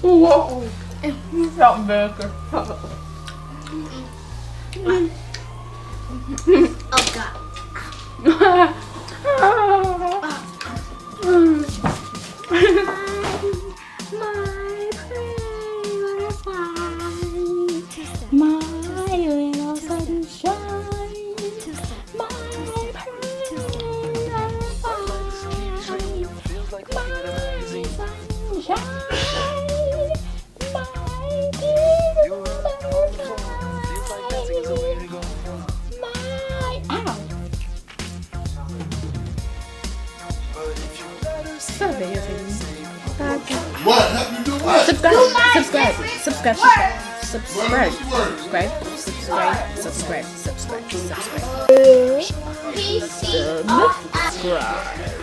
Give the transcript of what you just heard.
Wow. Zo'n burger. Oh god. My little sunshine, my pretty little sunshine, Stop videotaping. What? Help you do what? Subscribe. Peace. Subscribe.